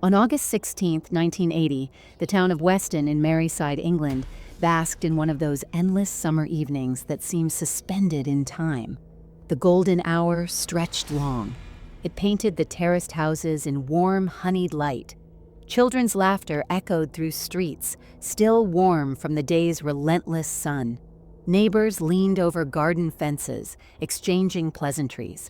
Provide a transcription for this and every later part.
On August 16, 1980, the town of Weston in Merseyside, England, basked in one of those endless summer evenings that seem suspended in time. The golden hour stretched long. It painted the terraced houses in warm, honeyed light. Children's laughter echoed through streets, still warm from the day's relentless sun. Neighbors leaned over garden fences, exchanging pleasantries.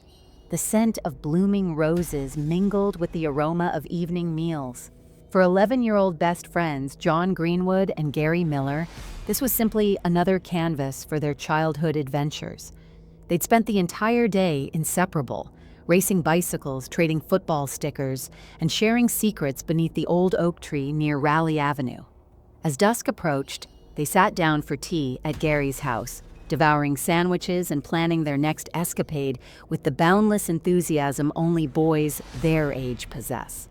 The scent of blooming roses mingled with the aroma of evening meals. For 11-year-old best friends John Greenwood and Gary Miller, this was simply another canvas for their childhood adventures. They'd spent the entire day inseparable, racing bicycles, trading football stickers, and sharing secrets beneath the old oak tree near Raleigh Avenue. As dusk approached, they sat down for tea at Gary's house, devouring sandwiches and planning their next escapade with the boundless enthusiasm only boys their age possess.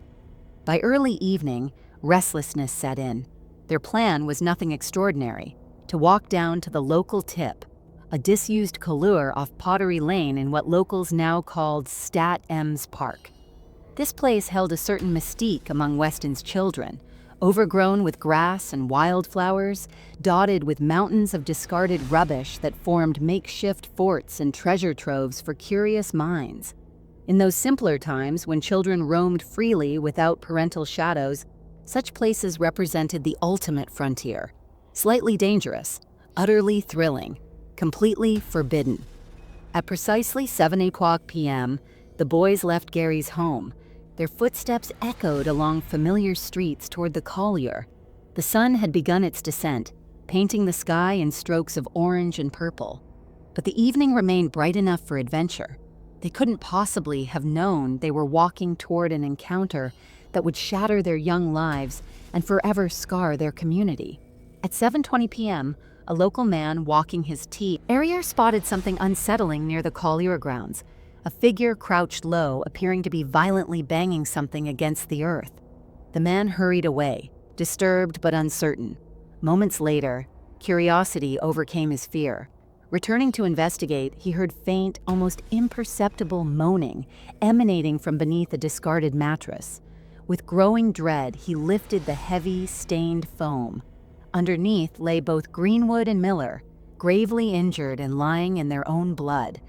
By early evening, restlessness set in. Their plan was nothing extraordinary: to walk down to the local tip, a disused couloir off Pottery Lane in what locals now called Stat Ems Park. This place held a certain mystique among Weston's children, overgrown with grass and wildflowers, dotted with mountains of discarded rubbish that formed makeshift forts and treasure troves for curious minds. In those simpler times when children roamed freely without parental shadows, such places represented the ultimate frontier. Slightly dangerous, utterly thrilling, completely forbidden. At precisely 7:00 p.m., the boys left Gary's home. Their footsteps echoed along familiar streets toward the collier. The sun had begun its descent, painting the sky in strokes of orange and purple. But the evening remained bright enough for adventure. They couldn't possibly have known they were walking toward an encounter that would shatter their young lives and forever scar their community. At 7:20 p.m., a local man walking his area spotted something unsettling near the collier grounds. A figure crouched low, appearing to be violently banging something against the earth. The man hurried away, disturbed but uncertain. Moments later, curiosity overcame his fear. Returning to investigate, he heard faint, almost imperceptible moaning emanating from beneath a discarded mattress. With growing dread, he lifted the heavy, stained foam. Underneath lay both Greenwood and Miller, gravely injured and lying in their own blood.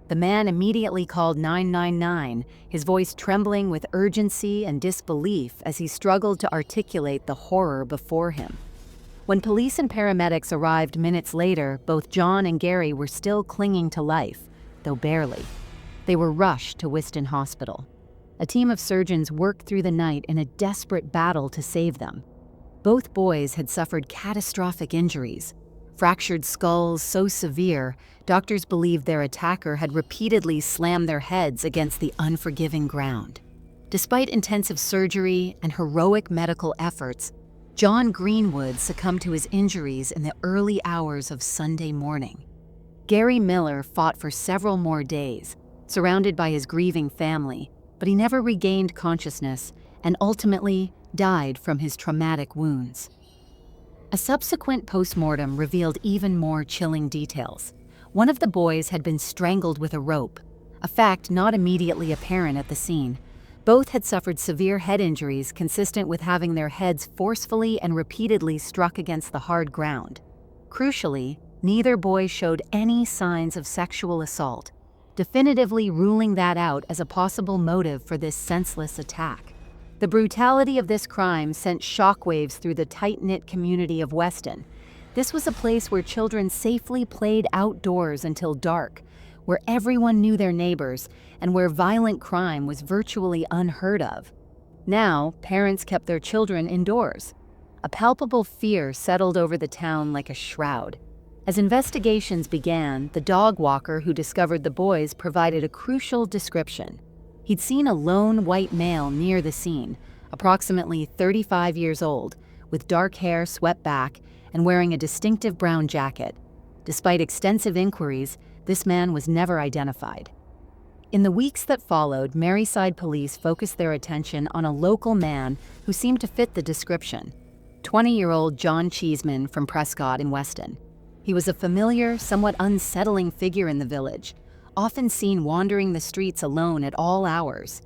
The man immediately called 999, his voice trembling with urgency and disbelief as he struggled to articulate the horror before him. When police and paramedics arrived minutes later, both John and Gary were still clinging to life, though barely. They were rushed to Weston Hospital. A team of surgeons worked through the night in a desperate battle to save them. Both boys had suffered catastrophic injuries. Fractured skulls so severe, doctors believed their attacker had repeatedly slammed their heads against the unforgiving ground. Despite intensive surgery and heroic medical efforts, John Greenwood succumbed to his injuries in the early hours of Sunday morning. Gary Miller fought for several more days, surrounded by his grieving family, but he never regained consciousness and ultimately died from his traumatic wounds. A subsequent postmortem revealed even more chilling details. One of the boys had been strangled with a rope, a fact not immediately apparent at the scene. Both had suffered severe head injuries consistent with having their heads forcefully and repeatedly struck against the hard ground. Crucially, neither boy showed any signs of sexual assault, definitively ruling that out as a possible motive for this senseless attack. The brutality of this crime sent shockwaves through the tight-knit community of Weston. This was a place where children safely played outdoors until dark, where everyone knew their neighbors, and where violent crime was virtually unheard of. Now, parents kept their children indoors. A palpable fear settled over the town like a shroud. As investigations began, the dog walker who discovered the boys provided a crucial description. He'd seen a lone white male near the scene, approximately 35 years old, with dark hair swept back and wearing a distinctive brown jacket. Despite extensive inquiries, this man was never identified. In the weeks that followed, Merseyside police focused their attention on a local man who seemed to fit the description: 20-year-old John Cheeseman from Prescott in Weston. He was a familiar, somewhat unsettling figure in the village, often seen wandering the streets alone at all hours.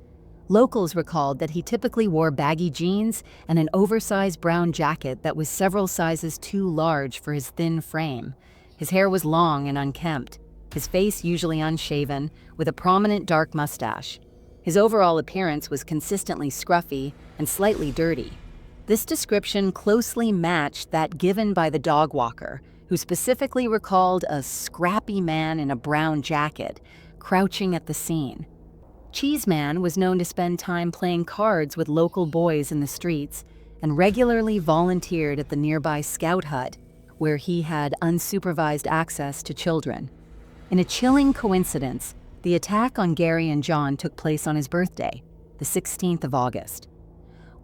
Locals recalled that he typically wore baggy jeans and an oversized brown jacket that was several sizes too large for his thin frame. His hair was long and unkempt, his face usually unshaven, with a prominent dark mustache. His overall appearance was consistently scruffy and slightly dirty. This description closely matched that given by the dog walker, who specifically recalled a scrappy man in a brown jacket, crouching at the scene. Cheeseman was known to spend time playing cards with local boys in the streets and regularly volunteered at the nearby scout hut, where he had unsupervised access to children. In a chilling coincidence, the attack on Gary and John took place on his birthday, the 16th of August.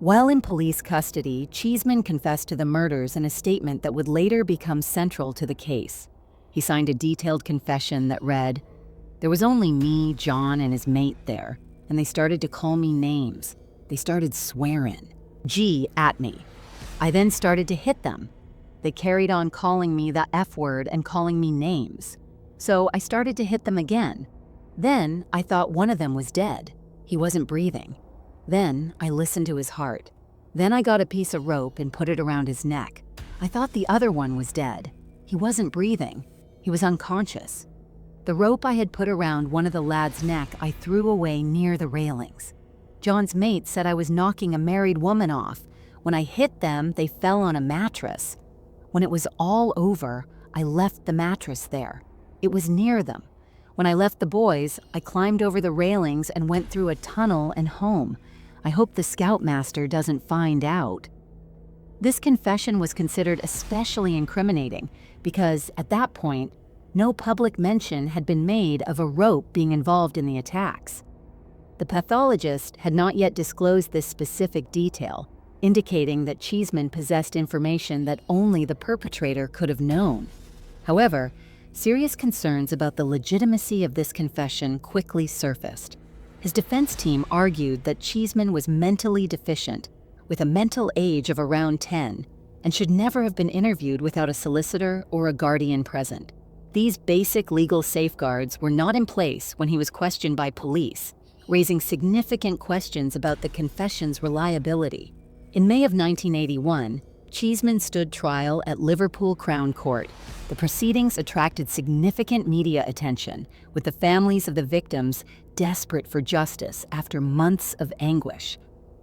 While in police custody, Cheeseman confessed to the murders in a statement that would later become central to the case. He signed a detailed confession that read, "There was only me, John, and his mate there, and they started to call me names. They started swearing. G at me. I then started to hit them. They carried on calling me the F word and calling me names. So I started to hit them again. Then I thought one of them was dead. He wasn't breathing. Then I listened to his heart. Then I got a piece of rope and put it around his neck. I thought the other one was dead. He wasn't breathing. He was unconscious. The rope I had put around one of the lad's neck I threw away near the railings. John's mate said I was knocking a married woman off. When I hit them, they fell on a mattress. When it was all over, I left the mattress there. It was near them. When I left the boys, I climbed over the railings and went through a tunnel and home. I hope the scoutmaster doesn't find out." This confession was considered especially incriminating because, at that point, no public mention had been made of a rope being involved in the attacks. The pathologist had not yet disclosed this specific detail, indicating that Cheeseman possessed information that only the perpetrator could have known. However, serious concerns about the legitimacy of this confession quickly surfaced. His defense team argued that Cheeseman was mentally deficient, with a mental age of around 10, and should never have been interviewed without a solicitor or a guardian present. These basic legal safeguards were not in place when he was questioned by police, raising significant questions about the confession's reliability. In May of 1981, Cheeseman stood trial at Liverpool Crown Court. The proceedings attracted significant media attention, with the families of the victims desperate for justice after months of anguish.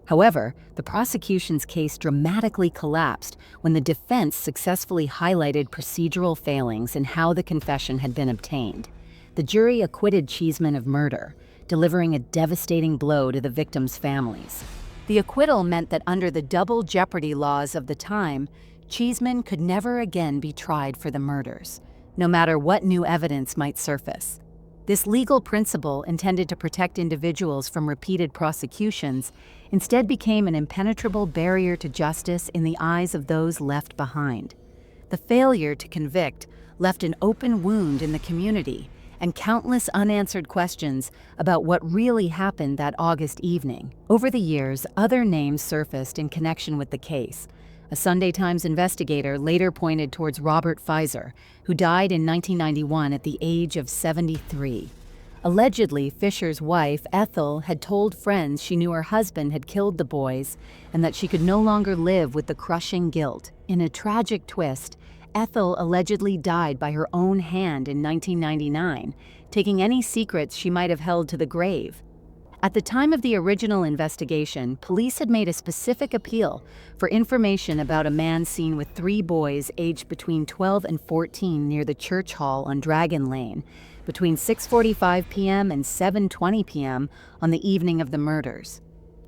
However, the prosecution's case dramatically collapsed when the defense successfully highlighted procedural failings in how the confession had been obtained. The jury acquitted Cheeseman of murder, delivering a devastating blow to the victims' families. The acquittal meant that under the double jeopardy laws of the time, Cheeseman could never again be tried for the murders, no matter what new evidence might surface. This legal principle, intended to protect individuals from repeated prosecutions, instead became an impenetrable barrier to justice in the eyes of those left behind. The failure to convict left an open wound in the community and countless unanswered questions about what really happened that August evening. Over the years, other names surfaced in connection with the case. A Sunday Times investigator later pointed towards Robert Fizer, who died in 1991 at the age of 73. Allegedly, Fisher's wife, Ethel, had told friends she knew her husband had killed the boys and that she could no longer live with the crushing guilt. In a tragic twist, Ethel allegedly died by her own hand in 1999, taking any secrets she might have held to the grave. At the time of the original investigation, police had made a specific appeal for information about a man seen with 3 boys aged between 12 and 14 near the church hall on Dragon Lane between 6:45 p.m. and 7:20 p.m. on the evening of the murders.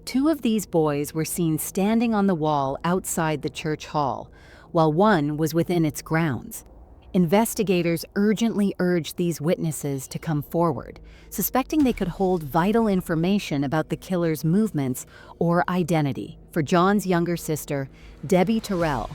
2 of these boys were seen standing on the wall outside the church hall, while one was within its grounds. Investigators urgently urged these witnesses to come forward, suspecting they could hold vital information about the killer's movements or identity. For John's younger sister, Debbie Terrell,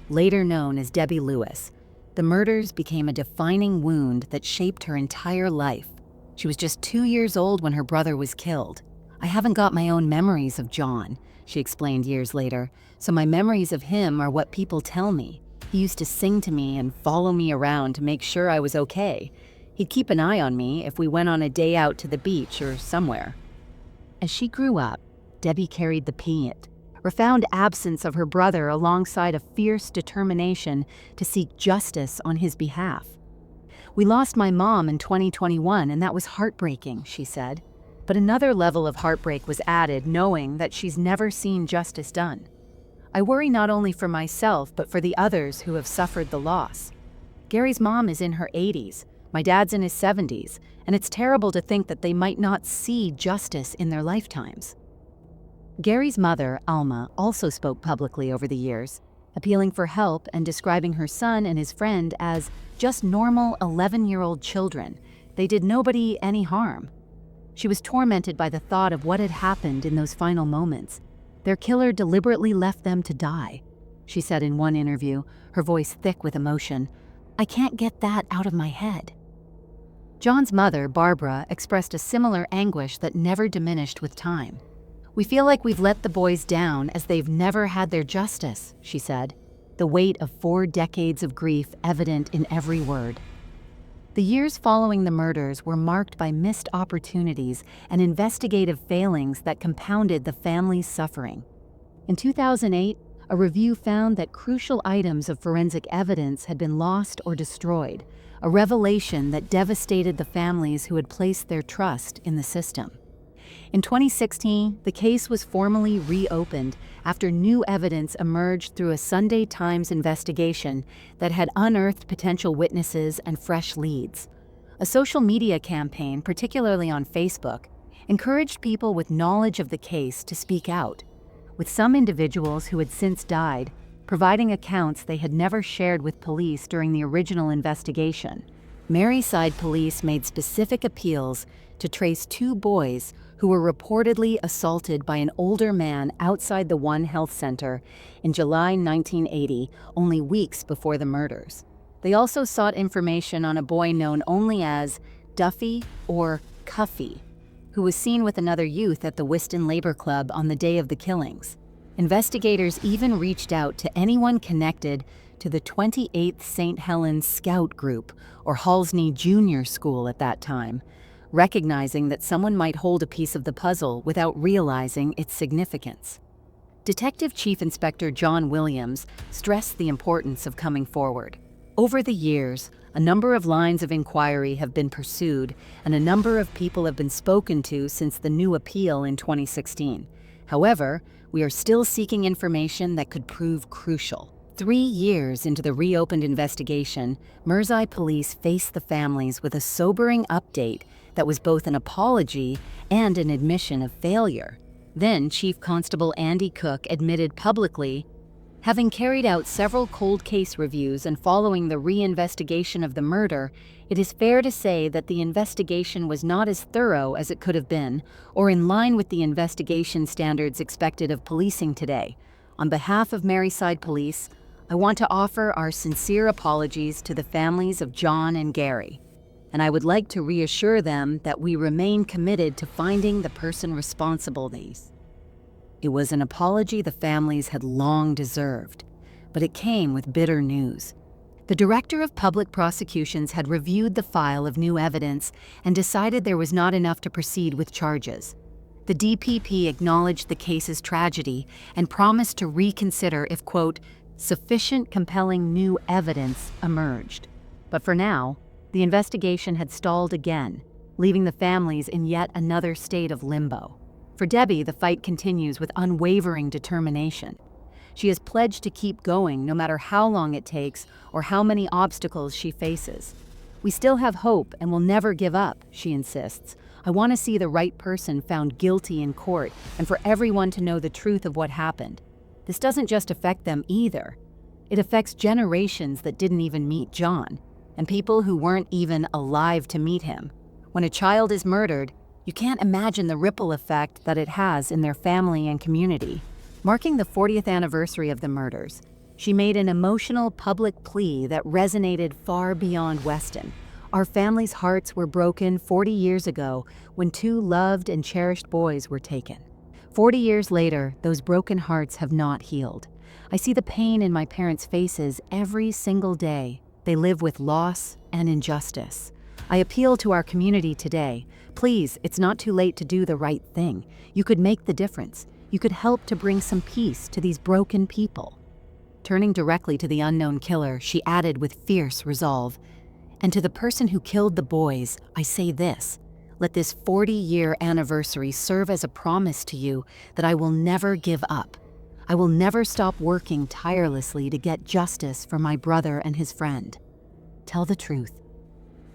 later known as Debbie Lewis, the murders became a defining wound that shaped her entire life. She was just 2 years old when her brother was killed. "I haven't got my own memories of John," she explained years later, "so my memories of him are what people tell me. He used to sing to me and follow me around to make sure I was okay. He'd keep an eye on me if we went on a day out to the beach or somewhere." As she grew up, Debbie carried the profound absence of her brother alongside a fierce determination to seek justice on his behalf. "We lost my mom in 2021, and that was heartbreaking," she said. But another level of heartbreak was added, knowing that she's never seen justice done. "I worry not only for myself, but for the others who have suffered the loss. Gary's mom is in her 80s, my dad's in his 70s, and it's terrible to think that they might not see justice in their lifetimes." Gary's mother, Alma, also spoke publicly over the years, appealing for help and describing her son and his friend as just normal 11-year-old children. They did nobody any harm. She was tormented by the thought of what had happened in those final moments. Their killer deliberately left them to die, she said in one interview, her voice thick with emotion. "I can't get that out of my head." John's mother, Barbara, expressed a similar anguish that never diminished with time. "We feel like we've let the boys down as they've never had their justice," she said, the weight of 4 decades of grief evident in every word. The years following the murders were marked by missed opportunities and investigative failings that compounded the family's suffering. In 2008, a review found that crucial items of forensic evidence had been lost or destroyed, a revelation that devastated the families who had placed their trust in the system. In 2016, the case was formally reopened after new evidence emerged through a Sunday Times investigation that had unearthed potential witnesses and fresh leads. A social media campaign, particularly on Facebook, encouraged people with knowledge of the case to speak out, with some individuals who had since died providing accounts they had never shared with police during the original investigation. Merseyside police made specific appeals to trace 2 boys who were reportedly assaulted by an older man outside the One Health Center in July 1980, only weeks before the murders. They also sought information on a boy known only as Duffy or Cuffy, who was seen with another youth at the Weston Labor Club on the day of the killings. Investigators even reached out to anyone connected to the 28th St. Helens Scout Group, or Halsney Junior School at that time, recognizing that someone might hold a piece of the puzzle without realizing its significance. Detective Chief Inspector John Williams stressed the importance of coming forward. Over the years, a number of lines of inquiry have been pursued, and a number of people have been spoken to since the new appeal in 2016. However, we are still seeking information that could prove crucial. 3 years into the reopened investigation, Merseyside police faced the families with a sobering update that was both an apology and an admission of failure. Then Chief Constable Andy Cook admitted publicly, having carried out several cold case reviews and following the reinvestigation of the murder, it is fair to say that the investigation was not as thorough as it could have been, or in line with the investigation standards expected of policing today. On behalf of Merseyside Police, I want to offer our sincere apologies to the families of John and Gary, and I would like to reassure them that we remain committed to finding the person responsible. It was an apology the families had long deserved, but it came with bitter news. The Director of Public Prosecutions had reviewed the file of new evidence and decided there was not enough to proceed with charges. The DPP acknowledged the case's tragedy and promised to reconsider if, quote, sufficient compelling new evidence emerged. But for now, the investigation had stalled again, leaving the families in yet another state of limbo. For Debbie, the fight continues with unwavering determination. She has pledged to keep going no matter how long it takes or how many obstacles she faces. "We still have hope and will never give up," she insists. "I want to see the right person found guilty in court and for everyone to know the truth of what happened." This doesn't just affect them either. It affects generations that didn't even meet John, and people who weren't even alive to meet him. When a child is murdered, you can't imagine the ripple effect that it has in their family and community. Marking the 40th anniversary of the murders, she made an emotional public plea that resonated far beyond Weston. "Our family's hearts were broken 40 years ago when 2 loved and cherished boys were taken. 40 years later, those broken hearts have not healed. I see the pain in my parents' faces every single day. They live with loss and injustice. I appeal to our community today. Please, it's not too late to do the right thing. You could make the difference. You could help to bring some peace to these broken people." Turning directly to the unknown killer, she added with fierce resolve, "And to the person who killed the boys, I say this. Let this 40-year anniversary serve as a promise to you that I will never give up. I will never stop working tirelessly to get justice for my brother and his friend. Tell the truth."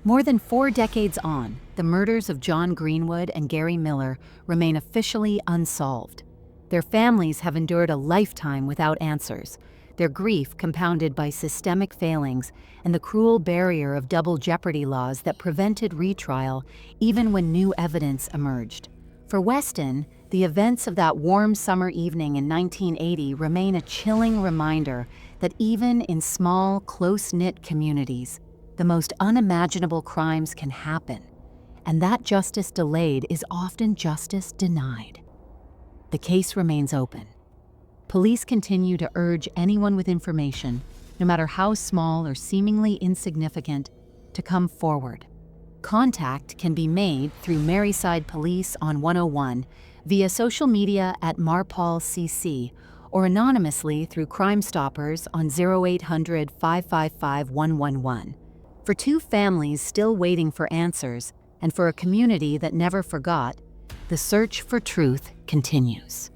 More than 4 decades on, the murders of John Greenwood and Gary Miller remain officially unsolved. Their families have endured a lifetime without answers, their grief compounded by systemic failings and the cruel barrier of double jeopardy laws that prevented retrial even when new evidence emerged. For Weston, the events of that warm summer evening in 1980 remain a chilling reminder that even in small, close-knit communities, the most unimaginable crimes can happen, and that justice delayed is often justice denied. The case remains open. Police continue to urge anyone with information, no matter how small or seemingly insignificant, to come forward. Contact can be made through Merseyside Police on 101, via social media at MarpolCC, or anonymously through Crime Stoppers on 0800 555 111. For 2 families still waiting for answers, and for a community that never forgot, the search for truth continues.